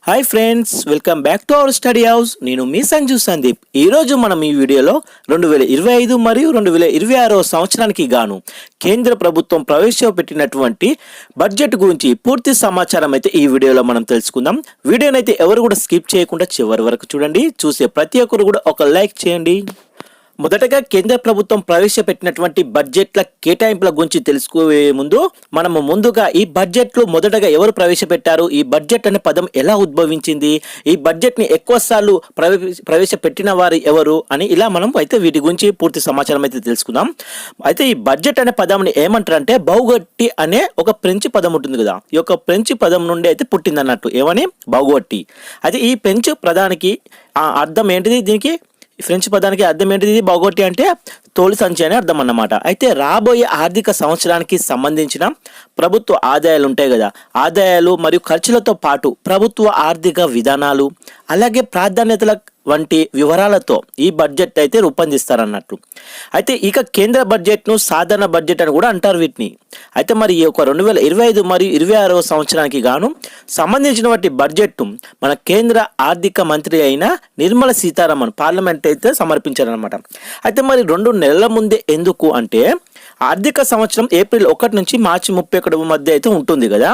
Hi friends, welcome back to our study house. నేను మీ సంజు సందీప్. ఈరోజు మనం ఈ వీడియోలో 2025 మరియు 2026 సంవత్సరానికి గాను కేంద్ర ప్రభుత్వం ప్రవేశపెట్టినటువంటి బడ్జెట్ గురించి పూర్తి సమాచారం అయితే ఈ వీడియోలో మనం తెలుసుకుందాం. వీడియోనైతే ఎవరు కూడా స్కిప్ చేయకుండా చివరి వరకు చూడండి. చూసే ప్రతి ఒక్కరు కూడా ఒక లైక్ చేయండి. మొదటగా కేంద్ర ప్రభుత్వం ప్రవేశపెట్టినటువంటి బడ్జెట్ల కేటాయింపుల గురించి తెలుసుకునే ముందు మనము ముందుగా ఈ బడ్జెట్లు మొదటగా ఎవరు ప్రవేశపెట్టారు, ఈ బడ్జెట్ అనే పదం ఎలా ఉద్భవించింది, ఈ బడ్జెట్ని ఎక్కువ సార్లు ప్రవేశపెట్టిన వారు ఎవరు అని ఇలా మనం అయితే వీటి గురించి పూర్తి సమాచారం అయితే తెలుసుకుందాం. అయితే ఈ బడ్జెట్ అనే పదంని ఏమంటారంటే బౌగట్టి అనే ఒక ఫ్రెంచ్ పదం ఉంటుంది కదా, ఈ యొక్క ఫ్రెంచ్ పదం నుండి అయితే పుట్టింది అన్నట్టు. ఏమని? బౌగట్టి. అయితే ఈ ఫ్రెంచ్ పదానికి అర్థం ఏంటిది? దీనికి ఫ్రెంచ్ పదానికి అర్థం ఏంటిది? బౌగట్టి అంటే తోలు సంచి అని అర్థం అన్నమాట. అయితే రాబోయే ఆర్థిక సంవత్సరానికి సంబంధించిన ప్రభుత్వ ఆదాయాలు ఉంటాయి కదా, ఆదాయాలు మరియు ఖర్చులతో పాటు ప్రభుత్వ ఆర్థిక విధానాలు అలాగే ప్రాధాన్యతల వంటి వివరాలతో ఈ బడ్జెట్ అయితే రూపొందిస్తారన్నట్టు. అయితే ఇక కేంద్ర బడ్జెట్ను సాధారణ బడ్జెట్ అని కూడా అంటారు వీటిని. అయితే మరి ఈ యొక్క 2025 మరియు 26 సంవత్సరానికి గాను సంబంధించినటువంటి బడ్జెట్ మన కేంద్ర ఆర్థిక మంత్రి అయిన నిర్మలా సీతారామన్ పార్లమెంట్ అయితే సమర్పించారనమాట. అయితే మరి 2 నెలల ముందే ఎందుకు అంటే, ఆర్థిక సంవత్సరం ఏప్రిల్ 1 నుంచి మార్చి 31 మధ్య అయితే ఉంటుంది కదా.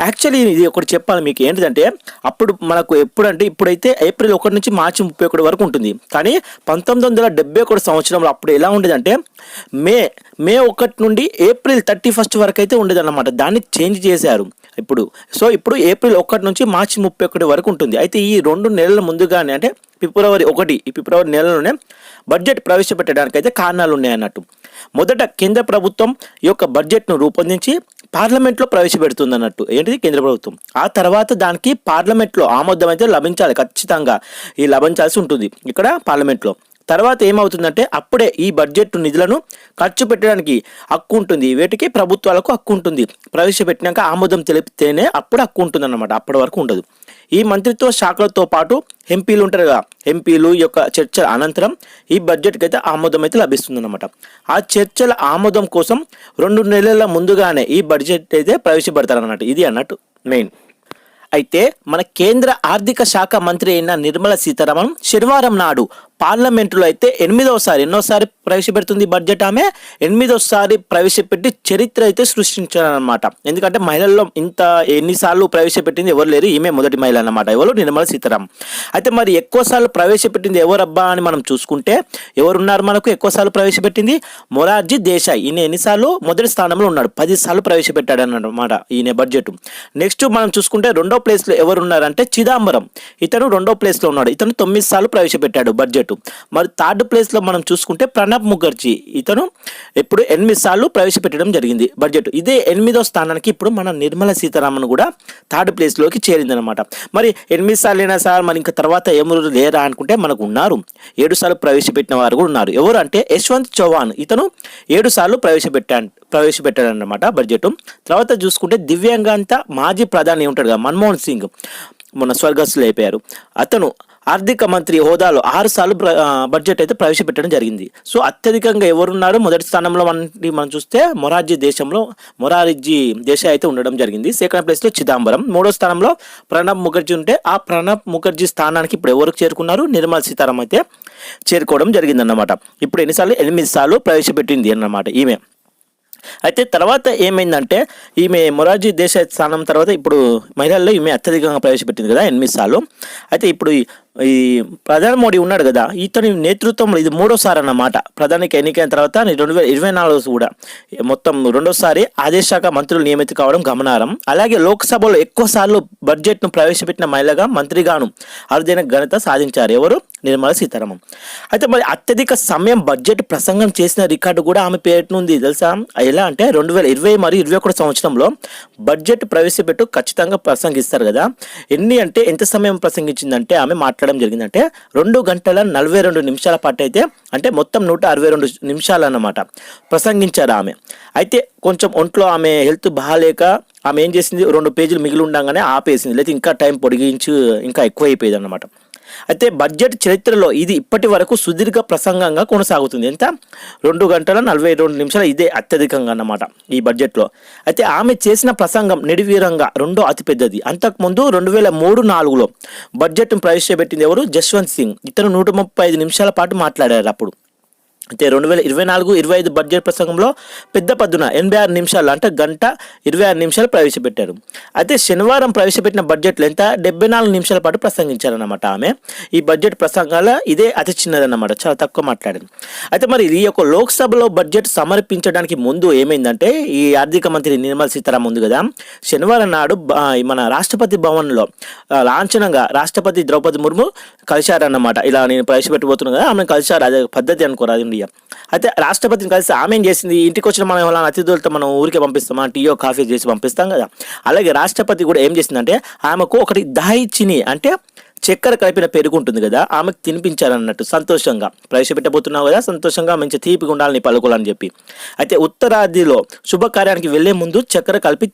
యాక్చువల్లీ ఇది ఒకటి చెప్పాలి మీకు ఏంటిదంటే, అప్పుడు మనకు ఎప్పుడంటే ఇప్పుడైతే ఏప్రిల్ 1 నుంచి మార్చి 31 వరకు ఉంటుంది. కానీ 1971 సంవత్సరంలో అప్పుడు ఎలా ఉండేదంటే మే 1 నుండి ఏప్రిల్ 31 వరకు అయితే ఉండేదన్నమాట. దాన్ని చేంజ్ చేశారు ఇప్పుడు. సో ఇప్పుడు ఏప్రిల్ 1 నుంచి మార్చి 31 వరకు ఉంటుంది. అయితే ఈ 2 నెలల ముందుగానే అంటే ఫిబ్రవరి 1 ఈ ఫిబ్రవరి నెలలోనే బడ్జెట్ ప్రవేశపెట్టడానికి అయితే కారణాలు ఉన్నాయన్నట్టు. మొదట కేంద్ర ప్రభుత్వం ఈ యొక్క బడ్జెట్ను రూపొందించి పార్లమెంట్లో ప్రవేశపెడుతుంది అన్నట్టు. ఏంటిది? కేంద్ర ప్రభుత్వం. ఆ తర్వాత దానికి పార్లమెంట్లో ఆమోదం అయితే లభించాలి, ఖచ్చితంగా ఈ లభించాల్సి ఉంటుంది ఇక్కడ పార్లమెంట్లో. తర్వాత ఏమవుతుందంటే అప్పుడే ఈ బడ్జెట్ నిధులను ఖర్చు పెట్టడానికి హక్కు ఉంటుంది. వీటికి ప్రభుత్వాలకు హక్కు ఉంటుంది. ప్రవేశపెట్టినాక ఆమోదం తెలిపితేనే అప్పుడు హక్కు ఉంటుంది అన్నమాట, అప్పటి వరకు ఉండదు. ఈ మంత్రిత్వ శాఖలతో పాటు ఎంపీలు ఉంటారు కదా, ఎంపీలు యొక్క చర్చల అనంతరం ఈ బడ్జెట్కి అయితే ఆమోదం అయితే లభిస్తుంది అనమాట. ఆ చర్చల ఆమోదం కోసం 2 నెలల ముందుగానే ఈ బడ్జెట్ అయితే ప్రవేశపెడతారు అన్నట్టు. ఇది అన్నట్టు మెయిన్. అయితే మన కేంద్ర ఆర్థిక శాఖ మంత్రి అయిన నిర్మలా సీతారామన్ శనివారం నాడు పార్లమెంటులో అయితే ఎన్నోసారి ప్రవేశపెడుతుంది బడ్జెట్. ఆమె 8వసారి ప్రవేశపెట్టి చరిత్ర అయితే సృష్టించారనమాట. ఎందుకంటే మహిళల్లో ఇంత ఎన్నిసార్లు ప్రవేశపెట్టింది ఎవరు లేరు, ఈమె మొదటి మహిళ అన్నమాట. ఎవరు? నిర్మలా సీతారామన్. అయితే మరి ఎక్కువసార్లు ప్రవేశపెట్టింది ఎవరబ్బా అని మనం చూసుకుంటే ఎవరున్నారు మనకు ఎక్కువసార్లు ప్రవేశపెట్టింది? మొరార్జీ దేశాయ్. ఈయన ఎన్నిసార్లు? మొదటి స్థానంలో ఉన్నాడు, 10 సార్లు ప్రవేశపెట్టాడు అన్నమాట ఈయన బడ్జెట్. నెక్స్ట్ మనం చూసుకుంటే 2వ ప్లేస్లో ఎవరు ఉన్నారంటే చిదంబరం. ఇతను 2వ ప్లేస్లో ఉన్నాడు. ఇతను 9 సార్లు ప్రవేశపెట్టాడు బడ్జెట్. మరి 3rd ప్లేస్లో మనం చూసుకుంటే ప్రణబ్ ముఖర్జీ. ఇతను ఇప్పుడు 8 సార్లు ప్రవేశపెట్టడం జరిగింది బడ్జెట్. ఇదే 8వ స్థానానికి ఇప్పుడు మన నిర్మలా సీతారామన్ కూడా 3rd ప్లేస్లోకి చేరిందనమాట. మరి 8 సార్లు అయినా సార్ మరి ఇంకా తర్వాత ఎవరు లేరా అనుకుంటే మనకు ఉన్నారు. 7 సార్లు ప్రవేశపెట్టిన వారు కూడా ఉన్నారు. ఎవరు అంటే యశ్వంత్ చౌహాన్. ఇతను 7 సార్లు ప్రవేశపెట్టాడన్నమాట బడ్జెట్. తర్వాత చూసుకుంటే దివ్యాంగాంత మాజీ ప్రధాని ఉంటాడు కదా, మన్మోహన్ సింగ్, మొన్న స్వర్గస్థులు అయిపోయారు. అతను ఆర్థిక మంత్రి హోదాలో 6 సార్లు బడ్జెట్ అయితే ప్రవేశపెట్టడం జరిగింది. సో అత్యధికంగా ఎవరున్నారు? మొదటి స్థానంలో మనం చూస్తే మొరార్జీ దేశాయ్ అయితే ఉండడం జరిగింది. 2nd ప్లేస్లో చిదంబరం. 3వ స్థానంలో ప్రణబ్ ముఖర్జీ ఉంటే ఆ ప్రణబ్ ముఖర్జీ స్థానానికి ఇప్పుడు ఎవరికి చేరుకున్నారు? నిర్మలా సీతారామన్ అయితే చేరుకోవడం జరిగిందన్నమాట. ఇప్పుడు ఎన్నిసార్లు? 8 సార్లు ప్రవేశపెట్టింది అన్నమాట ఈమె. అయితే తర్వాత ఏమైందంటే ఈమె మొరార్జీ దేశాయ్ స్థానం తర్వాత ఇప్పుడు మహిళల్లో ఈమె అత్యధికంగా ప్రవేశపెట్టింది కదా, 8 సార్లు. అయితే ఇప్పుడు ఈ ప్రధాని మోడీ ఉన్నాడు కదా, ఇతని నేతృత్వంలో ఇది 3వసారి అన్నమాట. ప్రధానికి ఎన్నికైన తర్వాత 2024 కూడా మొత్తం 2వసారి ఆదేశ శాఖ మంత్రులు నియమితం కావడం గమనార్హం. అలాగే లోక్సభలో ఎక్కువ సార్లు బడ్జెట్ను ప్రవేశపెట్టిన మహిళగా మంత్రిగాను అరుదైన ఘనత సాధించారు. ఎవరు? నిర్మలా సీతారామన్. అయితే మరి అత్యధిక సమయం బడ్జెట్ ప్రసంగం చేసిన రికార్డు కూడా ఆమె పేరునుంది తెలుసా. ఎలా అంటే 2020 మరియు 2021 సంవత్సరంలో బడ్జెట్ ప్రవేశపెట్టు ఖచ్చితంగా ప్రసంగిస్తారు కదా. ఎంత సమయం ప్రసంగించిందంటే ఆమె మాట్లాడడం జరిగిందంటే 2 గంటల 42 నిమిషాల పాటు అయితే, అంటే మొత్తం 162 నిమిషాలు అన్నమాట ప్రసంగించారు ఆమె. అయితే కొంచెం ఒంట్లో ఆమె హెల్త్ బాగాలేక ఆమె ఏం చేసింది, 2 పేజీలు మిగిలి ఉండగానే ఆపేసింది, లేకపోతే ఇంకా టైం పొడిగించి ఇంకా ఎక్కువ అయిపోయేది అన్నమాట. అయితే బడ్జెట్ చరిత్రలో ఇది ఇప్పటి వరకు సుదీర్ఘ ప్రసంగంగా కొనసాగుతుంది. ఎంత 2 గంటల 42 నిమిషాలు, ఇదే అత్యధికంగా అన్నమాట ఈ బడ్జెట్లో. అయితే ఆమె చేసిన ప్రసంగం నిడివీరంగా రెండో అతిపెద్దది. అంతకుముందు 2003-4లో బడ్జెట్ను ప్రవేశపెట్టింది ఎవరు? జస్వంత్ సింగ్. ఇతను 135 నిమిషాల పాటు మాట్లాడారు అప్పుడు. అయితే 2024-25 బడ్జెట్ ప్రసంగంలో పెద్ద పద్దున 86 నిమిషాలు, అంటే గంట 26 నిమిషాలు ప్రవేశపెట్టారు. అయితే శనివారం ప్రవేశపెట్టిన బడ్జెట్లో ఎంత 74 నిమిషాల పాటు ప్రసంగించారన్నమాట ఆమె. ఈ బడ్జెట్ ప్రసంగాల ఇదే అతి చిన్నదన్నమాట, చాలా తక్కువ మాట్లాడింది. అయితే మరి ఈ యొక్క లోక్సభలో బడ్జెట్ సమర్పించడానికి ముందు ఏమైందంటే, ఈ ఆర్థిక మంత్రి నిర్మలా సీతారామన్ ఉంది కదా, శనివారం నాడు మన రాష్ట్రపతి భవన్లో లాంఛనంగా రాష్ట్రపతి ద్రౌపది ముర్ము కలిశారన్నమాట. ఇలా నేను ప్రవేశపెట్టబోతున్నాను కదా, ఆమెను కలిశారు. అదే పద్ధతి అనుకోరాదు ఇండియా. అయితే రాష్ట్రపతిని కలిసి ఆమె ఏం చేసింది, ఇంటికి వచ్చిన మనం ఎవరైనా అతిథులతో మనం ఊరికే పంపిస్తామా, టీయో కాఫీ చేసి పంపిస్తాం కదా, అలాగే రాష్ట్రపతి కూడా ఏం చేసిందంటే ఆమెకు ఒకటి దాయిచిని, అంటే చక్కెర కలిపిన పెరుగు ఉంటుంది కదా, ఆమెకు తినిపించారన్నట్టు. సంతోషంగా ప్రవేశపెట్టబోతున్నావు కదా, సంతోషంగా మంచి తీపిగా ఉండాలని పలుకులని చెప్పి. అయితే ఉత్తరాదిలో శుభకార్యానికి వెళ్లే ముందు చక్కెర కలిపి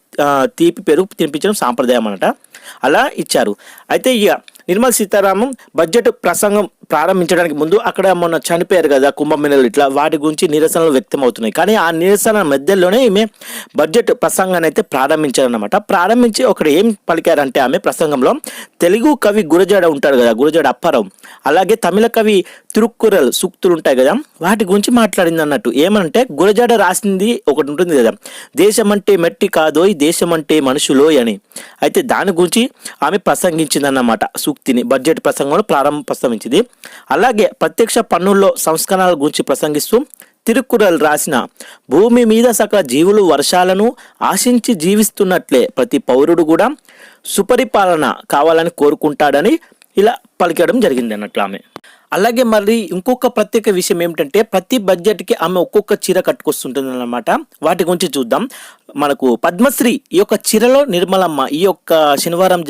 తీపి పెరుగు తినిపించడం సాంప్రదాయం అన్నట. అలా ఇచ్చారు. అయితే ఇక నిర్మలా సీతారామన్ బడ్జెట్ ప్రసంగం ప్రారంభించడానికి ముందు అక్కడ మొన్న చనిపోయారు కదా కుంభమేళలు, ఇట్లా వాటి గురించి నిరసనలు వ్యక్తం అవుతున్నాయి. కానీ ఆ నిరసన మధ్యలోనే ఈమె బడ్జెట్ ప్రసంగాన్ని అయితే ప్రారంభించారన్నమాట. ప్రారంభించి ఒకటి ఏం పలికారంటే ఆమె ప్రసంగంలో, తెలుగు కవి గురజాడ ఉంటాడు కదా, గురజాడ అప్పారావు, అలాగే తమిళ కవి తిరుక్కురల్ సూక్తులు ఉంటాయి కదా, వాటి గురించి మాట్లాడింది అన్నట్టు. ఏమంటే గురజాడ రాసింది ఒకటి ఉంటుంది కదా, దేశమంటే మెట్టి కాదోయ్ దేశమంటే మనుషులోయ్ అని. అయితే దాని గురించి ఆమె ప్రసంగించిందన్నమాట సూక్తిని బడ్జెట్ ప్రసంగంలో ప్రస్తావించింది. అలాగే ప్రత్యక్ష పన్నుల్లో సంస్కరణల గురించి ప్రసంగిస్తూ తిరుక్కురల్ రాసిన, భూమి మీద సకల జీవులు వర్షాలను ఆశించి జీవిస్తున్నట్లే ప్రతి పౌరుడు కూడా సుపరిపాలన కావాలని కోరుకుంటాడని ఇలా పలికడం జరిగింది అన్నట్లు ఆమె. అలాగే మరి ఇంకొక ప్రత్యేక విషయం ఏమిటంటే, ప్రతి బడ్జెట్కి ఆమె ఒక్కొక్క చీర కట్టుకొస్తుంటుంది అన్నమాట. వాటి గురించి చూద్దాం. మనకు పద్మశ్రీ ఈ యొక్క చీరలో నిర్మలమ్మ ఈ యొక్క శనివారం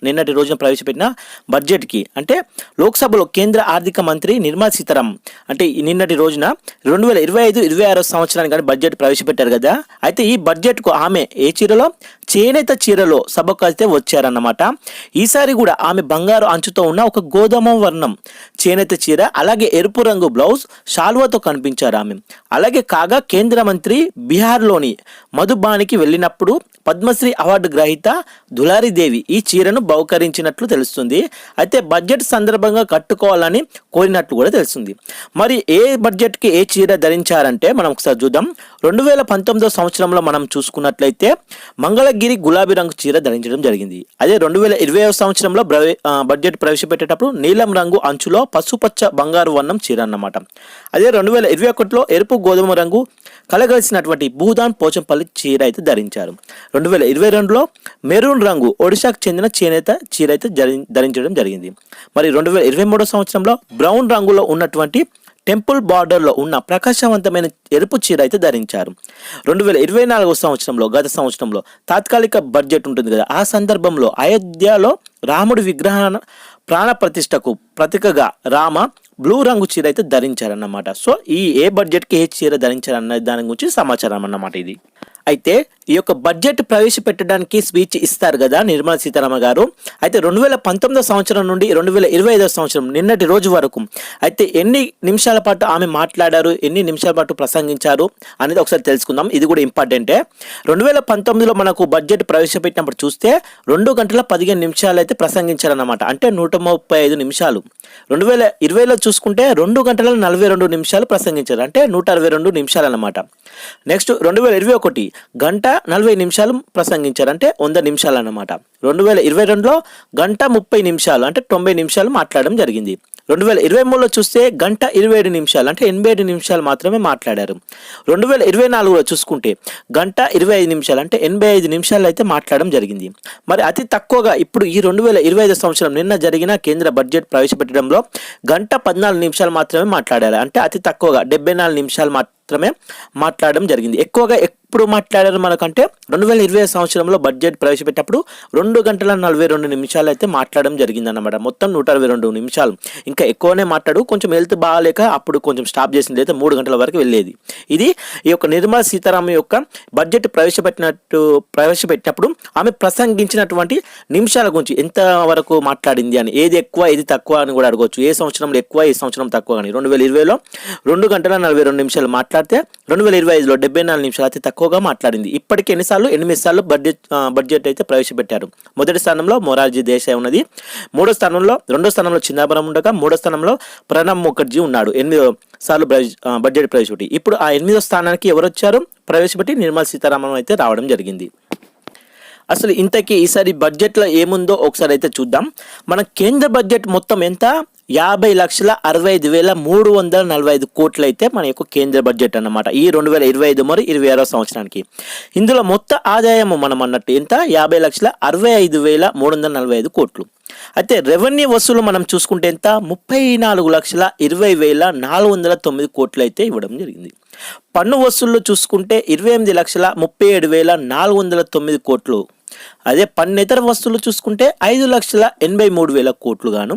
నిన్నటి రోజున ప్రవేశపెట్టిన బడ్జెట్కి, అంటే లోక్సభలో కేంద్ర ఆర్థిక మంత్రి నిర్మలా సీతారామన్ అంటే నిన్నటి రోజున 2025-26 సంవత్సరానికి కానీ బడ్జెట్ ప్రవేశపెట్టారు కదా. అయితే ఈ బడ్జెట్కు ఆమె ఏ చీరలో, చేనేత చీరలో సభకు అయితే వచ్చారన్నమాట. ఈసారి కూడా ఆమె బంగారు అంచుతో ఉన్న ఒక గోధుమ వర్ణం చేనేత చీర, అలాగే ఎరుపు రంగు బ్లౌజ్, షాల్వాతో కనిపించారు ఆమె. అలాగే కాగా కేంద్ర మంత్రి బీహార్లోని మధుబానికి వెళ్ళినప్పుడు పద్మశ్రీ అవార్డు గ్రహీత దులారీదేవి ఈ చీరను బహుకరించినట్లు తెలుస్తుంది. అయితే బడ్జెట్ సందర్భంగా కట్టుకోవాలని కోరినట్లు కూడా తెలుస్తుంది. మరి ఏ బడ్జెట్కి ఏ చీర ధరించారంటే మనం ఒకసారి చూద్దాం. 2019 సంవత్సరంలో మనం చూసుకున్నట్లయితే మంగళగిరి గులాబీ రంగు చీర ధరించడం జరిగింది. అదే 2020 సంవత్సరంలో బడ్జెట్ ప్రవేశపెట్టేటప్పుడు నీలం రంగు అంచులో పసుపచ్చ బంగారు వర్ణం చీర అన్నమాట. అదే 2021లో ఎరుపు గోధుమ రంగు కలగలిసినటువంటి భూదాన్ పోచంపల్లి చీర అయితే ధరించారు. 2022లో మెరూన్ రంగు ఒడిశాకు చెందిన చేనేత చీర అయితే ధరించడం జరిగింది. మరి 2023 సంవత్సరంలో బ్రౌన్ రంగులో ఉన్నటువంటి టెంపుల్ బార్డర్లో ఉన్న ప్రకాశవంతమైన ఎరుపు చీర అయితే ధరించారు. 2024 సంవత్సరంలో, గత సంవత్సరంలో తాత్కాలిక బడ్జెట్ ఉంటుంది కదా, ఆ సందర్భంలో అయోధ్యలో రాముడి విగ్రహ ప్రాణ ప్రతిష్టకు ప్రతీకగా రామ బ్లూ రంగు చీర అయితే ధరించారన్నమాట. సో ఈ ఏ బడ్జెట్కి ఏ చీర ధరించారన్న దాని గురించి సమాచారం అన్నమాట ఇది. అయితే ఈ యొక్క బడ్జెట్ ప్రవేశపెట్టడానికి స్పీచ్ ఇస్తారు కదా నిర్మలా సీతారామన్ గారు. అయితే 2019 సంవత్సరం నుండి 2025 సంవత్సరం నిన్నటి రోజు వరకు అయితే ఎన్ని నిమిషాల పాటు ఆమె మాట్లాడారు, ఎన్ని నిమిషాల పాటు ప్రసంగించారు అనేది ఒకసారి తెలుసుకుందాం. ఇది కూడా ఇంపార్టెంటే. 2019లో మనకు బడ్జెట్ ప్రవేశపెట్టినప్పుడు చూస్తే 2 గంటల 15 నిమిషాలు అయితే ప్రసంగించారన్నమాట, అంటే 135 నిమిషాలు. 2020లో చూసుకుంటే 2 గంటల 42 నిమిషాలు ప్రసంగించారు, అంటే 162 నిమిషాలు అన్నమాట. నెక్స్ట్ 2021 గంట 40 నిమిషాలు ప్రసంగించారు, అంటే 100 నిమిషాలు అన్నమాట. 2022లో గంట 30 నిమిషాలు, అంటే 90 నిమిషాలు మాట్లాడడం జరిగింది. 2023లో చూస్తే గంట 27 నిమిషాలు, అంటే 87 నిమిషాలు మాత్రమే మాట్లాడారు. 2024లో చూసుకుంటే గంట 25 నిమిషాలు, అంటే 85 నిమిషాలు అయితే మాట్లాడడం జరిగింది. మరి అతి తక్కువగా ఇప్పుడు ఈ 2025 సంవత్సరం నిన్న జరిగిన కేంద్ర బడ్జెట్ ప్రవేశపెట్టడంలో గంట 14 నిమిషాలు మాత్రమే మాట్లాడారు, అంటే అతి తక్కువగా 74 నిమిషాలు మాత్రమే మాట్లాడడం జరిగింది. ఎక్కువగా ఎప్పుడు మాట్లాడారు మనకంటే 2020 సంవత్సరంలో బడ్జెట్ ప్రవేశపెట్టినప్పుడు 2 గంటల 42 నిమిషాలు అయితే మాట్లాడడం జరిగిందన్నమాట. మొత్తం 122 నిమిషాలు. ఇంకా ఎక్కువనే మాట్లాడు, కొంచెం హెల్త్ బాగాలేక అప్పుడు కొంచెం స్టాప్ చేసింది, అయితే 3 గంటల వరకు వెళ్ళేది. ఇది ఈ యొక్క నిర్మలా సీతారామన్ యొక్క బడ్జెట్ ప్రవేశపెట్టినప్పుడు ఆమె ప్రసంగించినటువంటి నిమిషాల గురించి ఎంత వరకు మాట్లాడింది అని, ఏది ఎక్కువ ఏది తక్కువ అని కూడా అడగవచ్చు. ఏ సంవత్సరంలో ఎక్కువ ఏ సంవత్సరం తక్కువ అని. 2020లో 2 గంటల 42 నిమిషాలు మాట్లాడితే 2025లో 74 నిమిషాలు అయితే తక్కువగా మాట్లాడింది. ఇప్పటికి 8 సార్లు బడ్జెట్ అయితే ప్రవేశపెట్టారు. మొదటి స్థానంలో మొరార్జీ దేశాయ్ ఉన్నది, రెండో స్థానంలో చిదంబరం ఉండగా, మూడో స్థానంలో ప్రణబ్ ముఖర్జీ ఉన్నాడు. 8 సార్లు బడ్జెట్ ప్రవేశపెట్టి ఇప్పుడు ఆ 8వ స్థానానికి ఎవరు వచ్చారు? ప్రవేశపెట్టి నిర్మలా సీతారామన్ అయితే రావడం జరిగింది. అసలు ఇంతకీ ఈసారి బడ్జెట్లో ఏముందో ఒకసారి అయితే చూద్దాం. మన కేంద్ర బడ్జెట్ మొత్తం ఎంత? 50,65,345 కోట్లు అయితే మన యొక్క కేంద్ర బడ్జెట్ అన్నమాట ఈ 2025 మరియు 26 సంవత్సరానికి. ఇందులో మొత్త ఆదాయం మనం అన్నట్టు ఎంత? 50,65,345 కోట్లు. అయితే రెవెన్యూ వసూలు మనం చూసుకుంటే ఎంత? 34,20,409 కోట్లు అయితే ఇవ్వడం జరిగింది. పన్ను వసూళ్లు చూసుకుంటే 28,37,409 కోట్లు. అదే పన్నేతర వసూళ్లు చూసుకుంటే 5,83,000 కోట్లు గాను,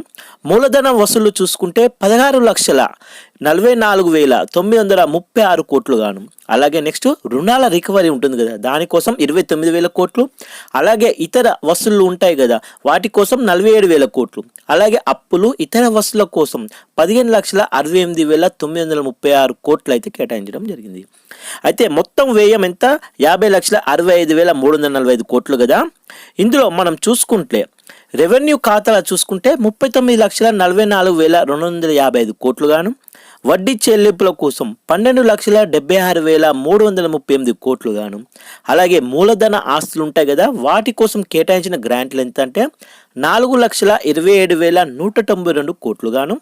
మూలధన వసూళ్లు చూసుకుంటే 16,44,936 కోట్లు గాను, అలాగే నెక్స్ట్ రుణాల రికవరీ ఉంటుంది కదా, దానికోసం 29,000 కోట్లు, అలాగే ఇతర వసూళ్లు ఉంటాయి కదా వాటి కోసం 47,000 కోట్లు, అలాగే అప్పులు ఇతర వసూళ్ల కోసం 15,68,936 కోట్లు అయితే కేటాయించడం జరిగింది. అయితే మొత్తం వ్యయం ఎంత? 50,65,345 కోట్లు కదా. ఇందులో మనం చూసుకుంటే రెవెన్యూ ఖాతాలు చూసుకుంటే 39,44,255 కోట్లు గాను, వడ్డీ చెల్లింపుల కోసం 12,76,338 కోట్లు గాను, అలాగే మూలధన ఆస్తులు ఉంటాయి కదా వాటి కోసం కేటాయించిన గ్రాంట్లు ఎంత అంటే 4,27,192 కోట్లు గాను,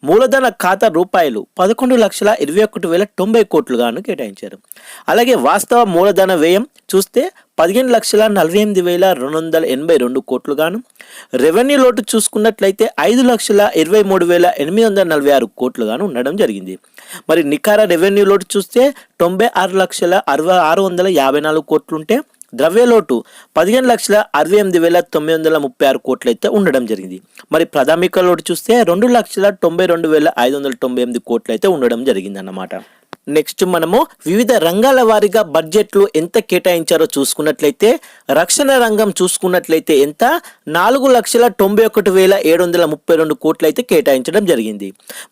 మూలధన ఖాతా రూపాయలు 11,21,090 కోట్లు గాను కేటాయించారు. అలాగే వాస్తవ మూలధన వ్యయం చూస్తే 15,48,282 కోట్లు గాను, రెవెన్యూ లోటు చూసుకున్నట్లయితే 5,23,846 కోట్లు గాను ఉండడం జరిగింది. మరి నికర రెవెన్యూ లోటు చూస్తే 96,654 కోట్లుంటే ద్రవ్యలోటు 15,68,936 కోట్లు అయితే ఉండడం జరిగింది. మరి ప్రాథమిక లోటు చూస్తే 2,92,598 కోట్లు అయితే ఉండడం జరిగింది అన్నమాట. నెక్స్ట్ మనము వివిధ రంగాల వారీగా బడ్జెట్లు ఎంత కేటాయించారో చూసుకున్నట్లయితే రక్షణ రంగం చూసుకున్నట్లయితే ఎంత? 4,91,732 కోట్లు అయితే కేటాయించడం జరిగింది.